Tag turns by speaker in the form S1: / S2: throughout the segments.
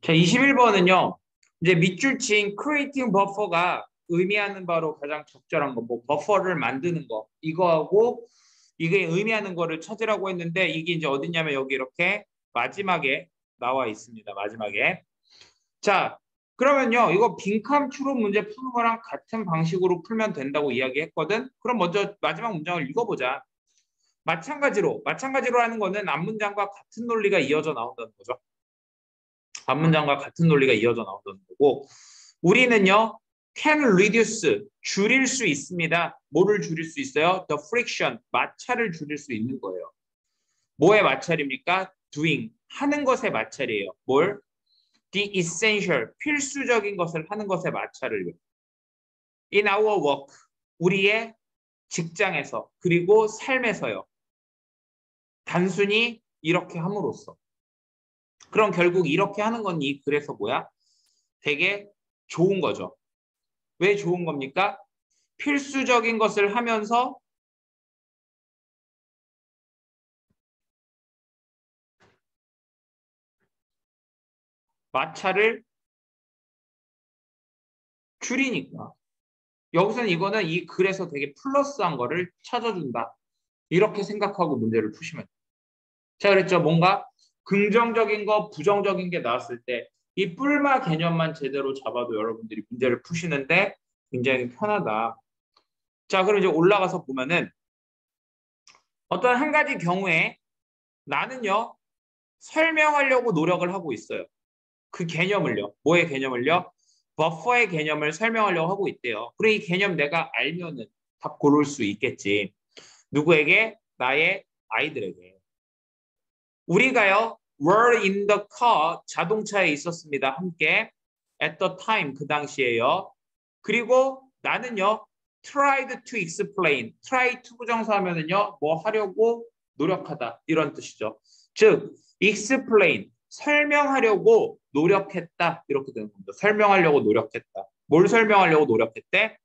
S1: 자, 21번은요. 이제 밑줄 친 creating buffer가 의미하는 바로 가장 적절한 거, 뭐 버퍼를 만드는 거 이거하고 이게 의미하는 거를 찾으라고 했는데 이게 이제 어디냐면 여기 이렇게 마지막에 나와 있습니다. 마지막에. 자, 그러면요. 이거 빈칸 추론 문제 푸는 거랑 같은 방식으로 풀면 된다고 이야기했거든. 그럼 먼저 마지막 문장을 읽어보자. 마찬가지로 하는 거는 앞문장과 같은 논리가 이어져 나온다는 거죠. 앞문장과 같은 논리가 이어져 나온다는 거고 우리는요. can reduce, 줄일 수 있습니다. 뭐를 줄일 수 있어요? the friction, 마찰을 줄일 수 있는 거예요. 뭐의 마찰입니까? doing, 하는 것의 마찰이에요. 뭘? the essential, 필수적인 것을 하는 것의 마찰을요. in our work, 우리의 직장에서 그리고 삶에서요. 단순히 이렇게 함으로써. 그럼 결국 이렇게 하는 건 이 글에서 뭐야? 되게 좋은 거죠. 왜 좋은 겁니까? 필수적인 것을 하면서 마찰을 줄이니까. 여기서는 이거는 이 글에서 되게 플러스한 거를 찾아준다. 이렇게 생각하고 문제를 푸시면 돼요. 자, 그랬죠. 뭔가 긍정적인 거, 부정적인 게 나왔을 때 이 뿔마 개념만 제대로 잡아도 여러분들이 문제를 푸시는데 굉장히 편하다. 자, 그럼 이제 올라가서 보면은 어떤 한 가지 경우에 나는요, 설명하려고 노력을 하고 있어요. 그 개념을요. 뭐의 개념을요? 버퍼의 개념을 설명하려고 하고 있대요. 그래, 이 개념 내가 알면은 답 고를 수 있겠지. 누구에게? 나의 아이들에게. 우리가요, were in the car, 자동차에 있었습니다. 함께. at the time, 그 당시에요. 그리고 나는요, tried to explain, try to 부정사하면은요, 뭐 하려고 노력하다. 이런 뜻이죠. 즉, explain, 설명하려고 노력했다. 이렇게 되는 겁니다. 설명하려고 노력했다. 뭘 설명하려고 노력했대?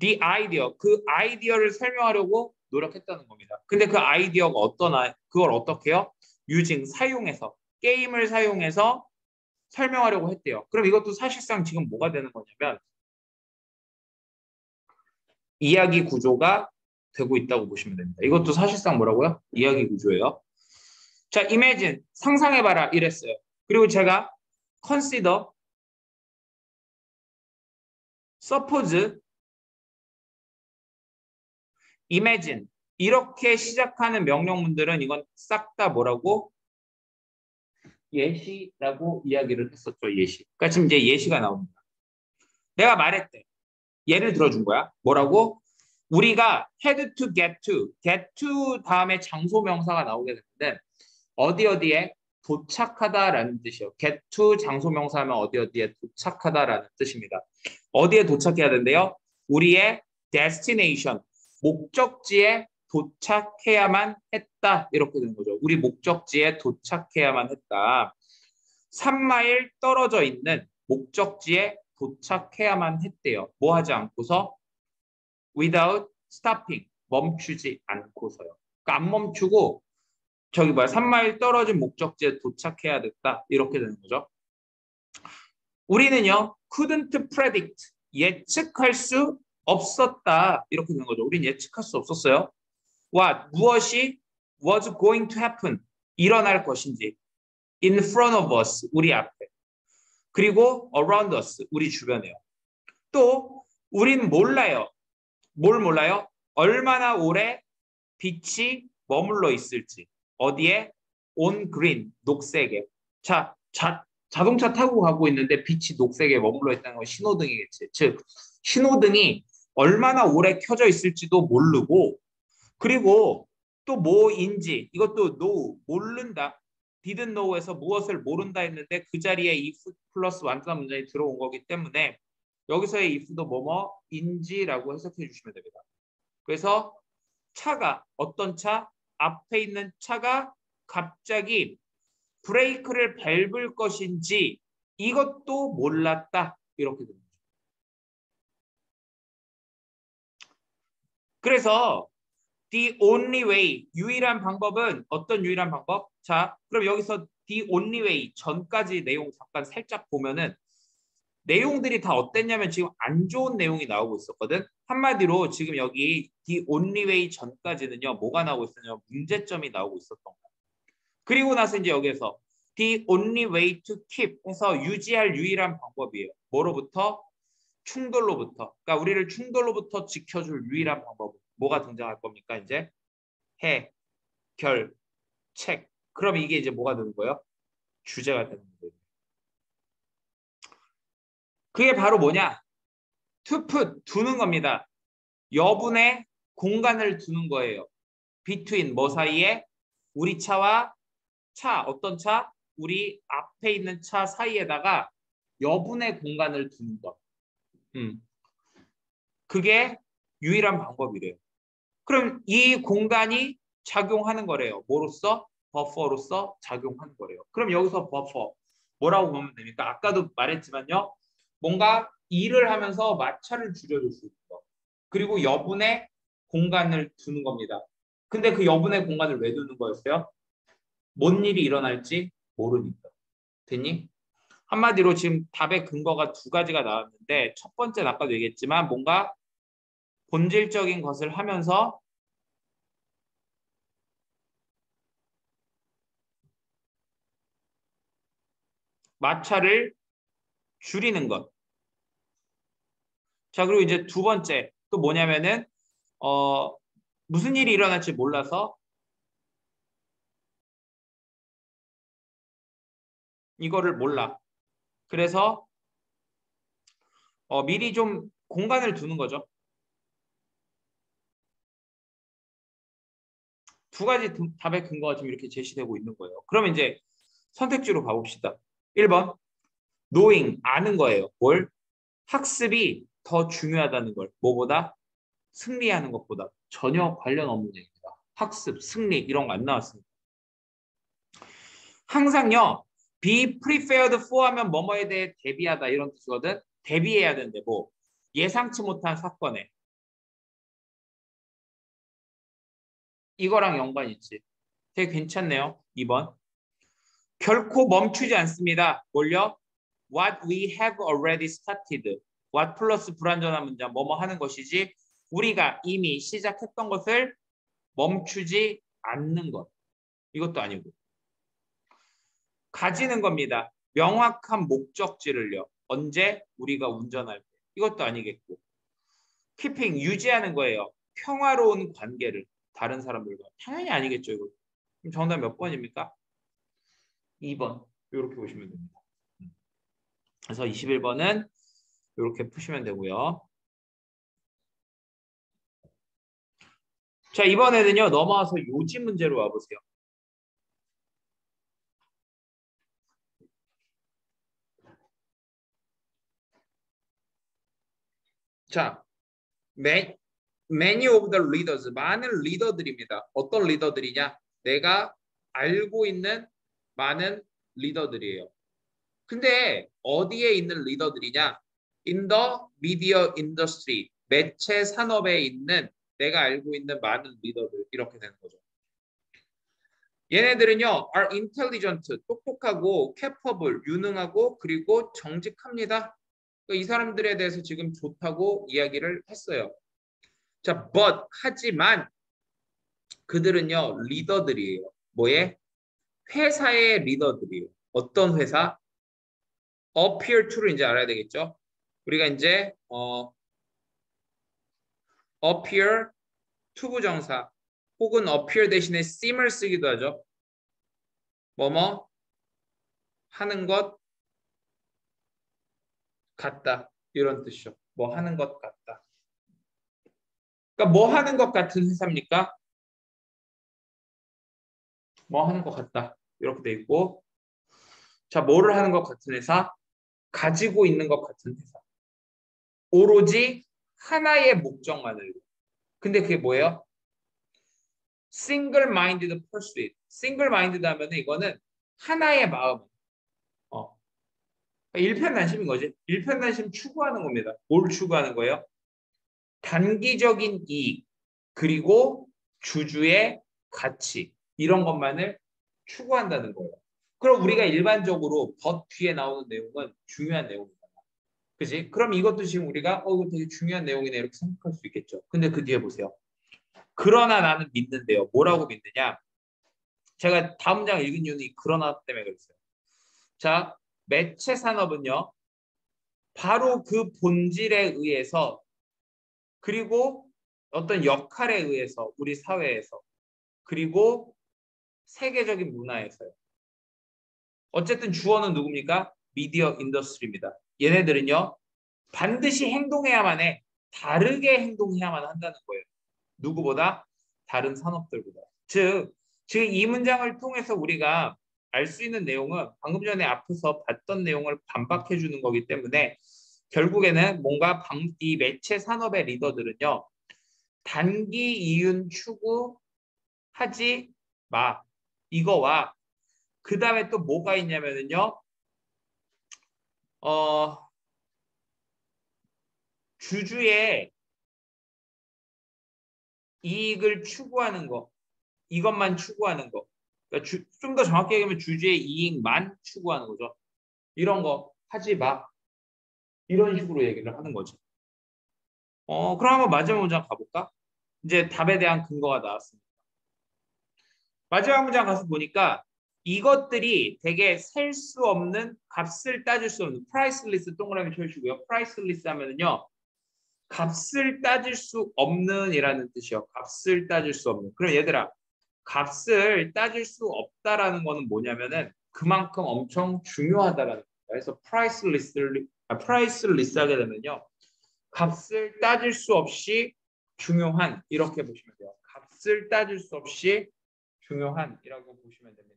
S1: the idea, 그 아이디어를 설명하려고 노력했다는 겁니다. 근데 그 아이디어가 그걸 어떻게 해요? using, 사용해서, 게임을 사용해서 설명하려고 했대요. 그럼 이것도 사실상 지금 뭐가 되는 거냐면 이야기 구조가 되고 있다고 보시면 됩니다. 이것도 사실상 뭐라고요? 이야기 구조예요. 자, imagine, 상상해봐라 이랬어요. 그리고 제가 consider, suppose, imagine 이렇게 시작하는 명령문들은 이건 싹 다 뭐라고? 예시라고 이야기를 했었죠. 예시. 그러니까 지금 이제 예시가 나옵니다. 내가 말했대. 예를 들어준 거야. 뭐라고? 우리가 had to get to 다음에 장소 명사가 나오게 되는데 어디 어디에 도착하다라는 뜻이요. get to 장소 명사하면 어디 어디에 도착하다라는 뜻입니다. 어디에 도착해야 된대요? 우리의 destination, 목적지에 도착해야만 했다. 이렇게 되는 거죠. 우리 목적지에 도착해야만 했다. 3마일 떨어져 있는 목적지에 도착해야만 했대요. 뭐 하지 않고서? without stopping, 멈추지 않고서요. 그러니까 안 멈추고 저기 뭐야 3마일 떨어진 목적지에 도착해야 됐다. 이렇게 되는 거죠. 우리는요 couldn't predict, 예측할 수 없었다. 이렇게 되는 거죠. 우린 예측할 수 없었어요. 무엇이 was going to happen, 일어날 것인지 in front of us, 우리 앞에. 그리고 around us, 우리 주변에요. 또 우린 몰라요. 뭘 몰라요? 얼마나 오래 빛이 머물러 있을지. 어디에? on green, 녹색에. 자, 자동차 타고 가고 있는데 빛이 녹색에 머물러 있다는 건 신호등이겠지. 즉, 신호등이 얼마나 오래 켜져 있을지도 모르고 그리고 또 뭐인지 이것도 know, 모른다. didn't know에서 무엇을 모른다 했는데 그 자리에 if 플러스 완전한 문장이 들어온 거기 때문에 여기서의 if도 뭐뭐인지라고 해석해 주시면 됩니다. 그래서 차가 어떤 차? 앞에 있는 차가 갑자기 브레이크를 밟을 것인지 이것도 몰랐다. 이렇게 됩니다. 그래서 The only way, 유일한 방법은 어떤 유일한 방법? 자, 그럼 여기서 the only way 전까지 내용 잠깐 살짝 보면은 내용들이 다 어땠냐면 지금 안 좋은 내용이 나오고 있었거든. 한마디로 지금 여기 the only way 전까지는요. 뭐가 나오고 있었냐면 문제점이 나오고 있었던 거야. 그리고 나서 이제 여기에서 the only way to keep 해서 유지할 유일한 방법이에요. 뭐로부터? 충돌로부터. 그러니까 우리를 충돌로부터 지켜줄 유일한 방법. 뭐가 등장할 겁니까? 이제 해, 결, 책. 그럼 이게 이제 뭐가 되는 거예요? 주제가 되는 거예요. 그게 바로 뭐냐? to put, 두는 겁니다. 여분의 공간을 두는 거예요. between, 뭐 사이에? 우리 차와 차, 어떤 차? 우리 앞에 있는 차 사이에다가 여분의 공간을 두는 것. 그게 유일한 방법이래요. 그럼 이 공간이 작용하는 거래요. 뭐로서? 버퍼로서 작용하는 거래요. 그럼 여기서 버퍼 뭐라고 보면 됩니까? 아까도 말했지만요. 뭔가 일을 하면서 마찰을 줄여줄 수 있는 거. 그리고 여분의 공간을 두는 겁니다. 근데 그 여분의 공간을 왜 두는 거였어요? 뭔 일이 일어날지 모르니까. 됐니? 한마디로 지금 답의 근거가 두 가지가 나왔는데 첫 번째는 아까도 얘기했지만 뭔가 본질적인 것을 하면서 마찰을 줄이는 것. 자, 그리고 이제 두 번째 또 뭐냐면은 무슨 일이 일어날지 몰라서 이거를 몰라. 그래서 미리 좀 공간을 두는 거죠. 두 가지 답의 근거가 지금 이렇게 제시되고 있는 거예요. 그럼 이제 선택지로 가봅시다. 1번 knowing, 아는 거예요. 뭘? 학습이 더 중요하다는 걸. 뭐보다? 승리하는 것보다. 전혀 관련 없는 얘기입니다. 학습, 승리 이런 거 안 나왔습니다. 항상요. be prepared for 하면 뭐뭐에 대해 대비하다 이런 뜻이거든. 대비해야 되는데 뭐 예상치 못한 사건에 이거랑 연관 있지. 되게 괜찮네요. 2번. 결코 멈추지 않습니다. 뭘요? What we have already started. What 플러스 불완전한 문장 뭐뭐 하는 것이지 우리가 이미 시작했던 것을 멈추지 않는 것. 이것도 아니고. 가지는 겁니다. 명확한 목적지를요. 언제? 우리가 운전할 때. 이것도 아니겠고. keeping, 유지하는 거예요. 평화로운 관계를 다른 사람들과. 당연히 아니겠죠. 이거. 그럼 정답 몇 번입니까? 2번. 이렇게 보시면 됩니다. 그래서 21번은 이렇게 푸시면 되고요. 자, 이번에는요. 넘어와서 요지 문제로 와보세요. 자, many of the leaders, 많은 리더들입니다. 어떤 리더들이냐? 내가 알고 있는 많은 리더들이에요. 근데 어디에 있는 리더들이냐? In the media industry, 매체 산업에 있는 내가 알고 있는 많은 리더들 이렇게 되는 거죠. 얘네들은요, are intelligent, 똑똑하고 capable, 유능하고 그리고 정직합니다. 그러니까 이 사람들에 대해서 지금 좋다고 이야기를 했어요. 자, but 하지만 그들은요 리더들이에요. 뭐에? 회사의 리더들이에요. 어떤 회사? appear to를 이제 알아야 되겠죠. 우리가 이제 appear to 부정사 혹은 appear 대신에 seem을 쓰기도 하죠. 뭐뭐 하는 것 같다 이런 뜻이죠. 뭐 하는 것 같다. 그러니까 뭐 하는 것 같은 회사입니까? 뭐 하는 것 같다 이렇게 돼 있고 자 뭐를 하는 것 같은 회사? 가지고 있는 것 같은 회사. 오로지 하나의 목적만을. 근데 그게 뭐예요? single-minded pursuit. single-minded 하면 이거는 하나의 마음. 일편단심인 거지. 일편단심 추구하는 겁니다. 뭘 추구하는 거예요? 단기적인 이익 그리고 주주의 가치 이런 것만을 추구한다는 거예요. 그럼 우리가 일반적으로 법 뒤에 나오는 내용은 중요한 내용이잖아. 그지? 그럼 이것도 지금 우리가 이거 되게 중요한 내용이네 이렇게 생각할 수 있겠죠. 근데 그 뒤에 보세요. 그러나 나는 믿는데요. 뭐라고 믿느냐? 제가 다음 장 읽은 이유는 이 그러나 때문에 그랬어요. 자, 매체 산업은요. 바로 그 본질에 의해서 그리고 어떤 역할에 의해서 우리 사회에서 그리고 세계적인 문화에서요. 어쨌든 주어는 누굽니까? 미디어 인더스트리입니다. 얘네들은요. 반드시 행동해야만 해. 다르게 행동해야만 한다는 거예요. 누구보다? 다른 산업들보다. 즉, 지금 이 문장을 통해서 우리가 알 수 있는 내용은 방금 전에 앞에서 봤던 내용을 반박해 주는 거기 때문에 결국에는 뭔가 이 매체 산업의 리더들은요. 단기 이윤 추구하지 마. 이거와 그 다음에 또 뭐가 있냐면은요. 주주의 이익을 추구하는 거. 이것만 추구하는 거. 그러니까 좀 더 정확히 얘기하면 주주의 이익만 추구하는 거죠. 이런 거 하지 마. 이런 식으로 얘기를 하는 거죠. 그럼 한번 마지막 문장 가볼까? 이제 답에 대한 근거가 나왔습니다. 마지막 문장 가서 보니까 이것들이 되게 셀 수 없는 값을 따질 수 없는 프라이스리스 동그라미 쳐주시고요. 프라이스리스 하면은요. 값을 따질 수 없는 이라는 뜻이요. 값을 따질 수 없는. 그럼 얘들아 값을 따질 수 없다라는 거는 뭐냐면은 그만큼 엄청 중요하다라는 거예요. 그래서 프라이스리스 하게 되면요. 값을 따질 수 없이 중요한 이렇게 보시면 돼요. 값을 따질 수 없이 중요한이라고 보시면 됩니다.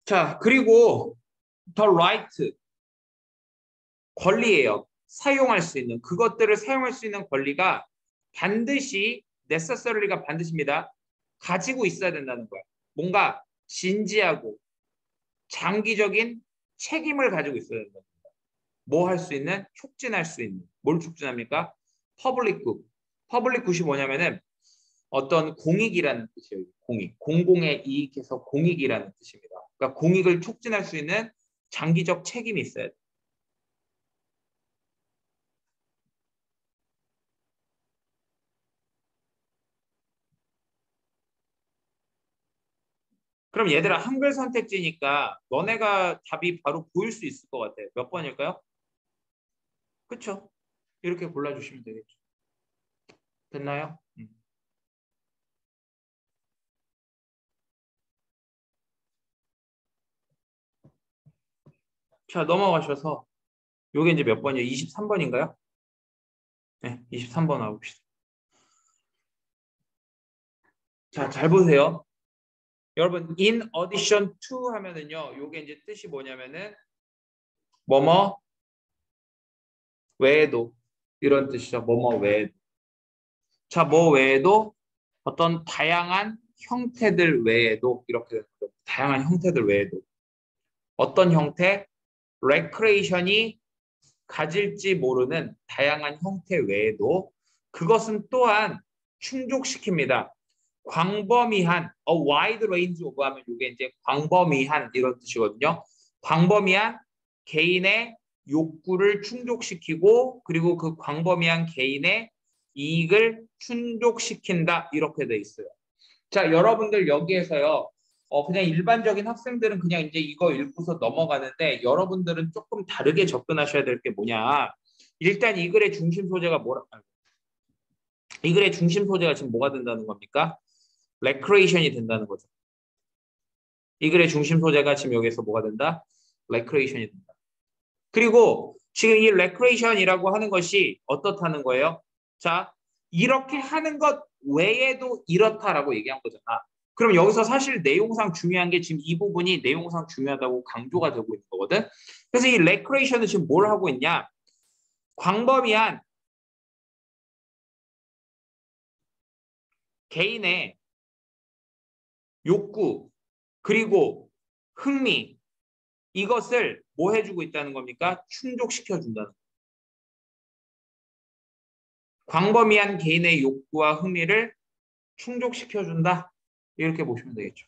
S1: 자, 그리고 the right 권리예요. 사용할 수 있는 그것들을 사용할 수 있는 권리가 반드시 necessary가 반드시입니다. 가지고 있어야 된다는 거야. 뭔가 진지하고 장기적인 책임을 가지고 있어야 된다. 뭐 할 수 있는? 촉진할 수 있는. 뭘 촉진합니까? 퍼블릭 굿. 퍼블릭 굿이 뭐냐면은 어떤 공익이라는 뜻이에요. 공익. 공공의 이익에서 공익이라는 뜻입니다. 그러니까 공익을 촉진할 수 있는 장기적 책임이 있어야 돼. 그럼 얘들아 한글 선택지니까 너네가 답이 바로 보일 수 있을 것 같아. 몇 번일까요? 그쵸? 이렇게 골라주시면 되겠죠. 됐나요? 자, 넘어가셔서 요게 이제 몇 번이에요? 23번인가요? 네, 23번 와봅시다. 자, 잘 보세요. 여러분, in addition to 하면은요, 요게 이제 뜻이 뭐냐면은 뭐뭐 외에도 이런 뜻이죠. 뭐뭐 외에도. 자, 뭐 외에도 어떤 다양한 형태들 외에도 이렇게 되는 거죠. 다양한 형태들 외에도 어떤 형태? 레크레이션이 가질지 모르는 다양한 형태 외에도 그것은 또한 충족시킵니다. 광범위한 a wide range of 하면 이게 이제 광범위한 이런 뜻이거든요. 광범위한 개인의 욕구를 충족시키고 그리고 그 광범위한 개인의 이익을 충족시킨다 이렇게 돼 있어요. 자, 여러분들 여기에서요. 그냥 일반적인 학생들은 그냥 이제 이거 읽고서 넘어가는데 여러분들은 조금 다르게 접근하셔야 될 게 뭐냐. 일단 이 글의 중심 소재가 뭐라, 이 글의 중심 소재가 지금 뭐가 된다는 겁니까? 레크레이션이 된다는 거죠. 이 글의 중심 소재가 지금 여기서 뭐가 된다? 레크레이션이 된다. 그리고 지금 이 레크레이션이라고 하는 것이 어떻다는 거예요? 자, 이렇게 하는 것 외에도 이렇다라고 얘기한 거잖아. 그럼 여기서 사실 내용상 중요한 게 지금 이 부분이 내용상 중요하다고 강조가 되고 있는 거거든. 그래서 이 레크레이션은 지금 뭘 하고 있냐? 광범위한 개인의 욕구, 그리고 흥미, 이것을 뭐 해주고 있다는 겁니까? 충족시켜준다는 거예요. 광범위한 개인의 욕구와 흥미를 충족시켜준다. 이렇게 보시면 되겠죠.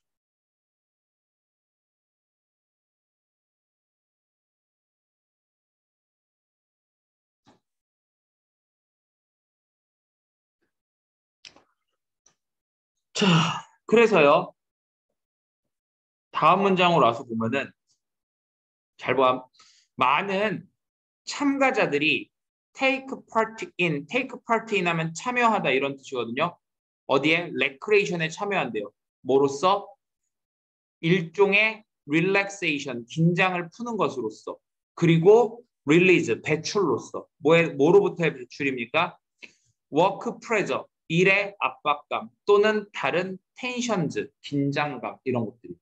S1: 자, 그래서요. 다음 문장으로 와서 보면은 잘 봐. 많은 참가자들이 take part in 하면 참여하다 이런 뜻이거든요. 어디에? 레크레이션에 참여한대요. 뭐로써? 일종의 relaxation, 긴장을 푸는 것으로서. 그리고 release, 배출로서. 뭐로부터의 배출입니까? work pressure, 일의 압박감 또는 다른 tensions, 긴장감 이런 것들이.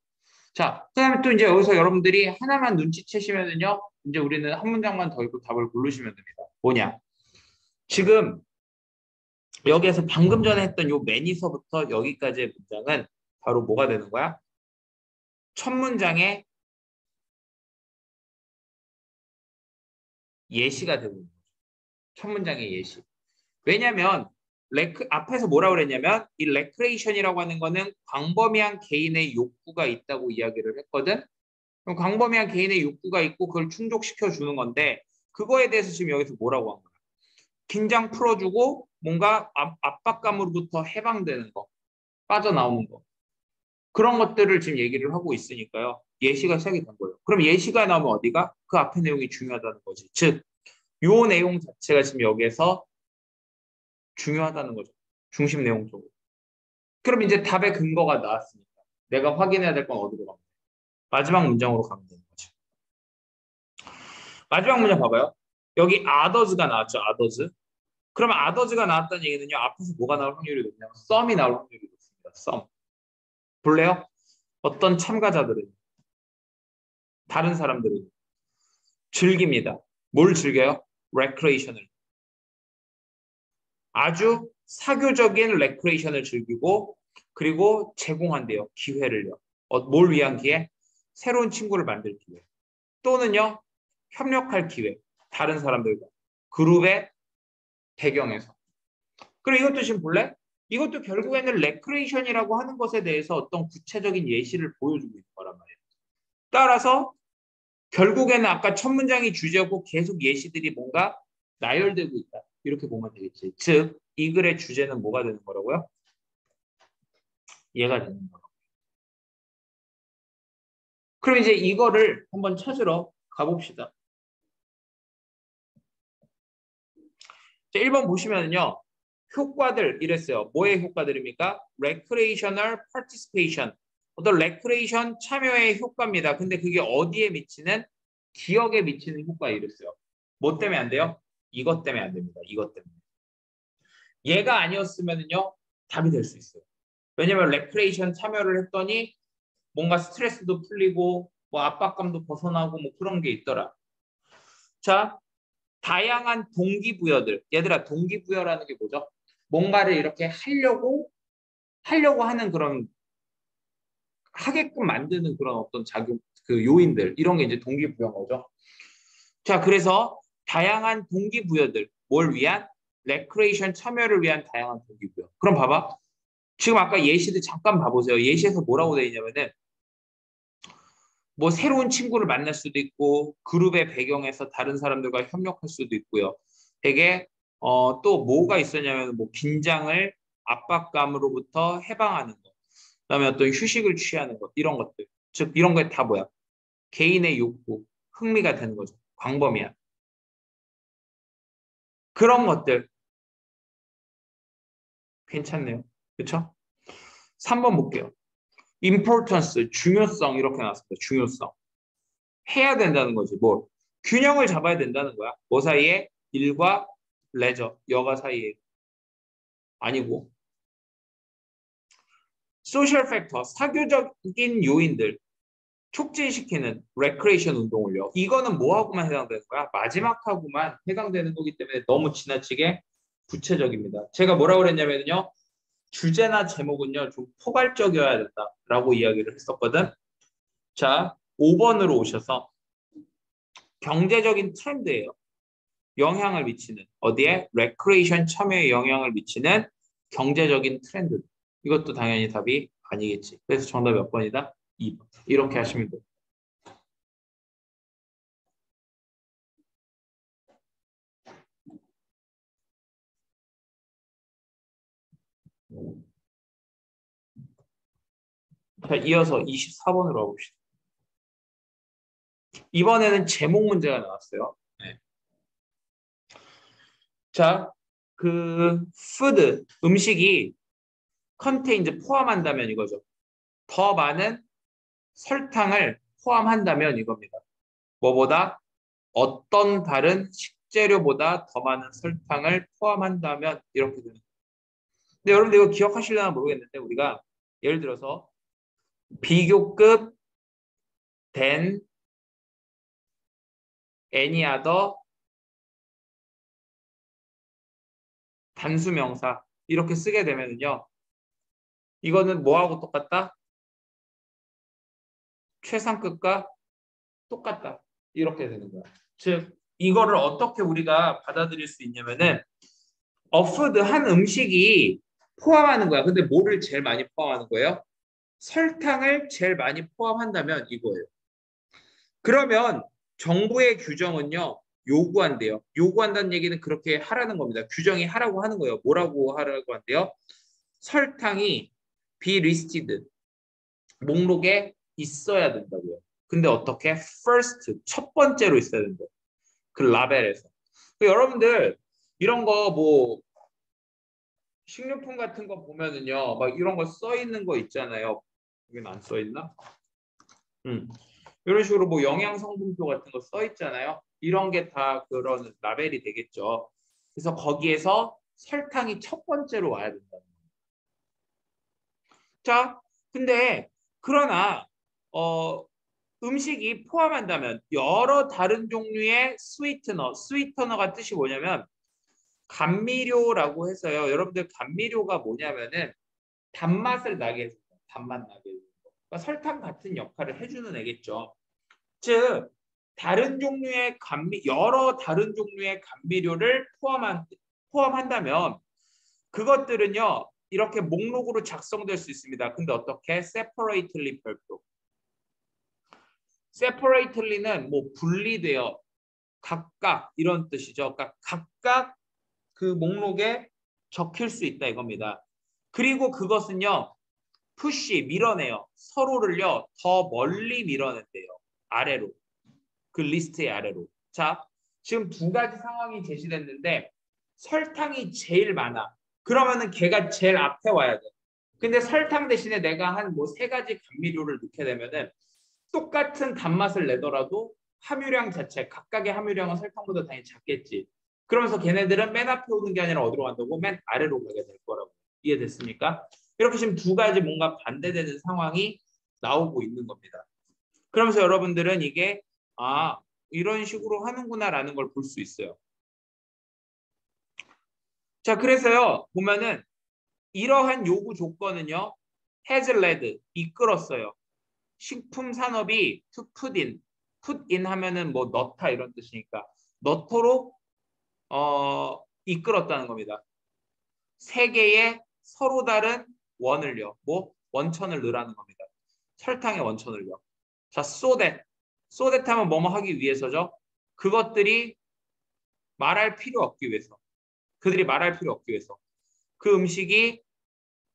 S1: 자, 그다음에 또 이제 여기서 여러분들이 하나만 눈치채시면은요, 이제 우리는 한 문장만 더 읽고 답을 고르시면 됩니다. 뭐냐? 지금 여기에서 방금 전에 했던 요 매니서부터 여기까지의 문장은 바로 뭐가 되는 거야? 첫 문장의 예시가 되는 거죠. 첫 문장의 예시. 왜냐면 앞에서 뭐라고 그랬냐면 이 레크레이션이라고 하는 거는 광범위한 개인의 욕구가 있다고 이야기를 했거든. 그럼 광범위한 개인의 욕구가 있고 그걸 충족시켜 주는 건데 그거에 대해서 지금 여기서 뭐라고 한 거야? 긴장 풀어주고 뭔가 압박감으로부터 해방되는 거, 빠져나오는 거. 그런 것들을 지금 얘기를 하고 있으니까요. 예시가 시작이 된 거예요. 그럼 예시가 나오면 어디가? 그 앞에 내용이 중요하다는 거지. 즉, 요 내용 자체가 지금 여기에서 중요하다는 거죠. 중심 내용적으로. 그럼 이제 답의 근거가 나왔으니까 내가 확인해야 될 건 어디로 가면 돼? 마지막 문장으로 가면 되는 거죠. 마지막 문장 봐봐요. 여기 others가 나왔죠. others. 그러면 others가 나왔다는 얘기는요. 앞에서 뭐가 나올 확률이 높냐면 some이 나올 확률이 높습니다. some. 볼래요? 어떤 참가자들은 다른 사람들은 즐깁니다. 뭘 즐겨요? recreation을. 아주 사교적인 레크레이션을 즐기고 그리고 제공한대요. 기회를요. 뭘 위한 기회? 새로운 친구를 만들 기회. 또는요. 협력할 기회. 다른 사람들과. 그룹의 배경에서. 그리고 이것도 지금 볼래? 이것도 결국에는 레크레이션이라고 하는 것에 대해서 어떤 구체적인 예시를 보여주고 있는 거란 말이에요. 따라서 결국에는 아까 첫 문장이 주제고 계속 예시들이 뭔가 나열되고 있다. 이렇게 보면 되겠지. 즉, 이 글의 주제는 뭐가 되는 거라고요? 얘가 되는 거라고. 그럼 이제 이거를 한번 찾으러 가봅시다. 자, 1번 보시면요. 효과들 이랬어요. 뭐의 효과들입니까? recreational participation. 어떤 레크레이션 참여의 효과입니다. 근데 그게 어디에 미치는? 기억에 미치는 효과 이랬어요. 뭐 때문에 안 돼요? 이것 때문에 안 됩니다. 이것 때문에. 얘가 아니었으면요. 답이 될 수 있어요. 왜냐면 레크레이션 참여를 했더니 뭔가 스트레스도 풀리고 뭐 압박감도 벗어나고 뭐 그런 게 있더라. 자, 다양한 동기부여들. 얘들아, 동기부여라는 게 뭐죠? 뭔가를 이렇게 하려고 하는 그런 하게끔 만드는 그런 어떤 작용, 그 요인들 이런 게 이제 동기부여인 거죠. 자, 그래서 다양한 동기부여들 뭘 위한? 레크레이션 참여를 위한 다양한 동기부여. 그럼 봐봐. 지금 아까 예시들 잠깐 봐보세요. 예시에서 뭐라고 되어 있냐면은 뭐 새로운 친구를 만날 수도 있고 그룹의 배경에서 다른 사람들과 협력할 수도 있고요. 되게 또 뭐가 있었냐면 뭐 긴장을 압박감으로부터 해방하는 것, 그다음에 어떤 휴식을 취하는 것 이런 것들. 즉 이런 게 다 뭐야? 개인의 욕구, 흥미가 되는 거죠. 광범위한 그런 것들 괜찮네요. 그렇죠? 3번 볼게요. importance, 중요성 이렇게 나왔습니다. 중요성. 해야 된다는 거지. 뭐 균형을 잡아야 된다는 거야. 뭐 사이에? 일과 레저, 여가 사이에. 아니고 소셜 팩터, 사교적인 요인들 촉진시키는 레크레이션 운동을요. 이거는 뭐하고만 해당되는 거야? 마지막하고만 해당되는 거기 때문에 너무 지나치게 구체적입니다. 제가 뭐라고 그랬냐면요. 주제나 제목은요, 좀 포괄적이어야 된다라고 이야기를 했었거든. 자, 5번으로 오셔서 경제적인 트렌드예요. 영향을 미치는 어디에? 레크레이션 참여에 영향을 미치는 경제적인 트렌드. 이것도 당연히 답이 아니겠지. 그래서 정답 몇 번이다? 2번. 이렇게 하시면 돼요. 자, 이어서 24번으로 가봅시다. 이번에는 제목 문제가 나왔어요. 네. 자, 그 푸드, 음식이 컨테인즈 포함한다면 이거죠. 더 많은 설탕을 포함한다면 이겁니다. 뭐보다? 어떤 다른 식재료보다 더 많은 설탕을 포함한다면 이렇게 되는 거예요. 근데 여러분들 이거 기억하시려나 모르겠는데 우리가 예를 들어서 비교급 than any other 단수명사 이렇게 쓰게 되면요. 이거는 뭐하고 똑같다? 최상급과 똑같다. 이렇게 되는 거야. 즉 이거를 어떻게 우리가 받아들일 수 있냐면은 어푸드 한 음식이 포함하는 거야. 근데 뭐를 제일 많이 포함하는 거예요? 설탕을 제일 많이 포함한다면 이거예요. 그러면 정부의 규정은요. 요구한대요. 요구한다는 얘기는 그렇게 하라는 겁니다. 규정이 하라고 하는 거예요. 뭐라고 하라고 한대요? 설탕이 be listed 목록에 있어야 된다고요. 근데 어떻게? first 첫 번째로 있어야 된다. 그 라벨에서. 여러분들 이런 거 뭐 식료품 같은 거 보면은요. 막 이런 거 써 있는 거 있잖아요. 여기는 안 써 있나? 이런 식으로 뭐 영양 성분표 같은 거 써 있잖아요. 이런 게 다 그런 라벨이 되겠죠. 그래서 거기에서 설탕이 첫 번째로 와야 된다는 거예요. 자, 근데 그러나 음식이 포함한다면 여러 다른 종류의 스위트너가 뜻이 뭐냐면 감미료라고 해서요. 여러분들 감미료가 뭐냐면은 단맛을 나게 해줍니다. 단맛 나게 해줍니다. 그러니까 설탕 같은 역할을 해주는 애겠죠. 즉 다른 종류의 여러 다른 종류의 감미료를 포함한다면 그것들은요 이렇게 목록으로 작성될 수 있습니다. 근데 어떻게? separately 별도. separately는 뭐 분리되어 각각 이런 뜻이죠. 그러니까 각각 그 목록에 적힐 수 있다 이겁니다. 그리고 그것은요 푸시 밀어내요. 서로를요 더 멀리 밀어낸대요. 아래로. 그 리스트의 아래로. 자, 지금 두 가지 상황이 제시됐는데 설탕이 제일 많아. 그러면은 걔가 제일 앞에 와야 돼. 근데 설탕 대신에 내가 한 뭐 세 가지 감미료를 넣게 되면은 똑같은 단맛을 내더라도 함유량 자체, 각각의 함유량은 설탕보다 당연히 작겠지. 그러면서 걔네들은 맨 앞에 오는 게 아니라 어디로 간다고? 맨 아래로 가게 될 거라고. 이해됐습니까? 이렇게 지금 두 가지 뭔가 반대되는 상황이 나오고 있는 겁니다. 그러면서 여러분들은 이게 이런 식으로 하는구나라는 걸 볼 수 있어요. 자, 그래서요. 보면은 이러한 요구 조건은요. has led, 이끌었어요. 식품 산업이 to put in 하면은 뭐 넣다 이런 뜻이니까 넣도록 이끌었다는 겁니다. 세 개의 서로 다른 원을요. 뭐 원천을 넣으라는 겁니다. 설탕의 원천을요. 자, so that 하면 뭐뭐 하기 위해서죠. 그것들이 말할 필요 없기 위해서. 그들이 말할 필요 없기 위해서. 그 음식이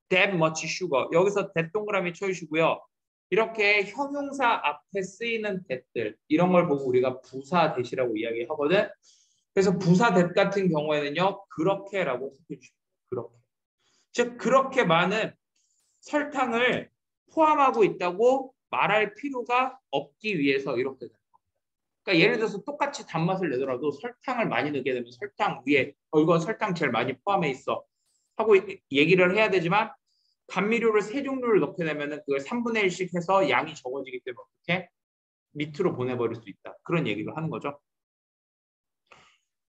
S1: that much sugar. 여기서 that 동그라미 쳐주시고요. 이렇게 형용사 앞에 쓰이는 that들 이런 걸 보고 우리가 부사 that이라고 이야기하거든. 그래서 부사 that 같은 경우에는요. 그렇게라고 해주십니다. 그렇게. 즉 그렇게 많은 설탕을 포함하고 있다고 말할 필요가 없기 위해서 이렇게 됩니다. 그러니까 예를 들어서 똑같이 단맛을 내더라도 설탕을 많이 넣게 되면 설탕 위에 이건 설탕 제일 많이 포함해 있어 하고 얘기를 해야 되지만 감미료를 세 종류를 넣게 되면 그걸 3분의 1씩 해서 양이 적어지기 때문에 어떻게 밑으로 보내버릴 수 있다. 그런 얘기를 하는 거죠.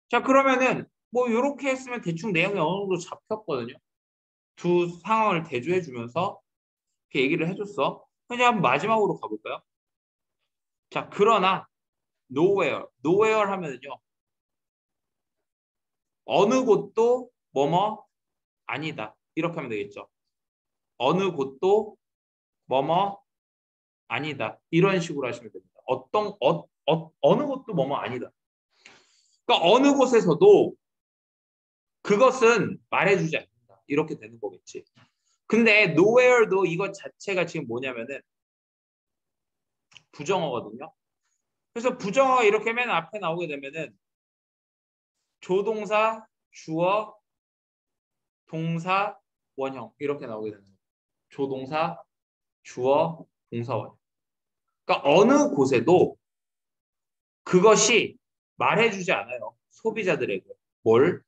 S1: 자, 그러면은 뭐 이렇게 했으면 대충 내용이 어느 정도 잡혔거든요. 두 상황을 대조해 주면서 이렇게 얘기를 해줬어. 그냥 마지막으로 가볼까요? 자, 그러나 nowhere 하면은요. 어느 곳도 뭐뭐 아니다. 이렇게 하면 되겠죠. 어느 곳도 뭐뭐 아니다. 이런 식으로 하시면 됩니다. 어느 곳도 뭐뭐 아니다. 그러니까 어느 곳에서도 그것은 말해주지 않는다. 이렇게 되는 거겠지. 근데 nowhere도 이것 자체가 지금 뭐냐면은 부정어거든요. 그래서 부정어가 이렇게 맨 앞에 나오게 되면은 조동사, 주어, 동사, 원형 이렇게 나오게 되는 거예요. 조동사, 주어, 동사, 원형. 그러니까 어느 곳에도 그것이 말해주지 않아요. 소비자들에게. 뭘?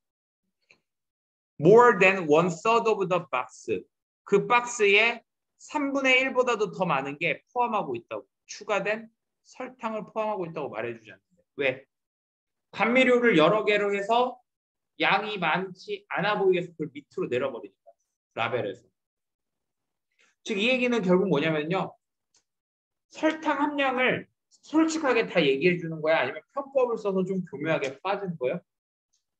S1: More than one third of the box. 그 박스에 3분의 1보다도 더 많은 게 포함하고 있다고. 추가된 설탕을 포함하고 있다고 말해주지 않는데. 왜? 감미료를 여러 개로 해서 양이 많지 않아 보이게 해서 그걸 밑으로 내려버리니까. 라벨에서. 즉 이 얘기는 결국 뭐냐면요. 설탕 함량을 솔직하게 다 얘기해 주는 거야? 아니면 편법을 써서 좀 교묘하게 빠지는 거예요?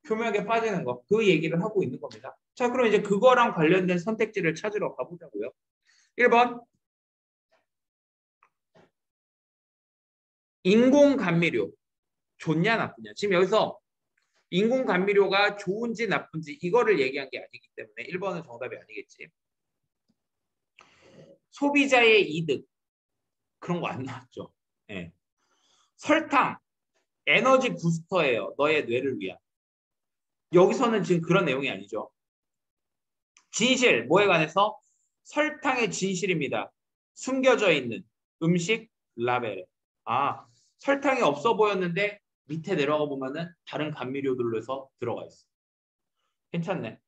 S1: 교묘하게 빠지는 거. 그 얘기를 하고 있는 겁니다. 자, 그럼 이제 그거랑 관련된 선택지를 찾으러 가보자고요. 1번. 인공 감미료. 좋냐 나쁘냐. 지금 여기서 인공 감미료가 좋은지 나쁜지 이거를 얘기한 게 아니기 때문에 1번은 정답이 아니겠지. 소비자의 이득. 그런 거 안 나왔죠. 네. 설탕. 에너지 부스터예요. 너의 뇌를 위한. 여기서는 지금 그런 내용이 아니죠. 진실. 뭐에 관해서? 설탕의 진실입니다. 숨겨져 있는 음식 라벨에. 아, 설탕이 없어 보였는데 밑에 내려가 보면은 다른 감미료들로 해서 들어가 있어. 괜찮네.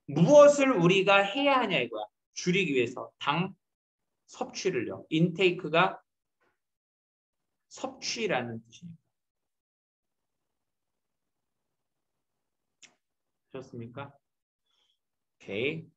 S1: 무엇을 우리가 해야 하냐 이거야. 줄이기 위해서 당 섭취를요. 인테이크가 섭취라는 뜻입니다. 그렇습니까? 오케이.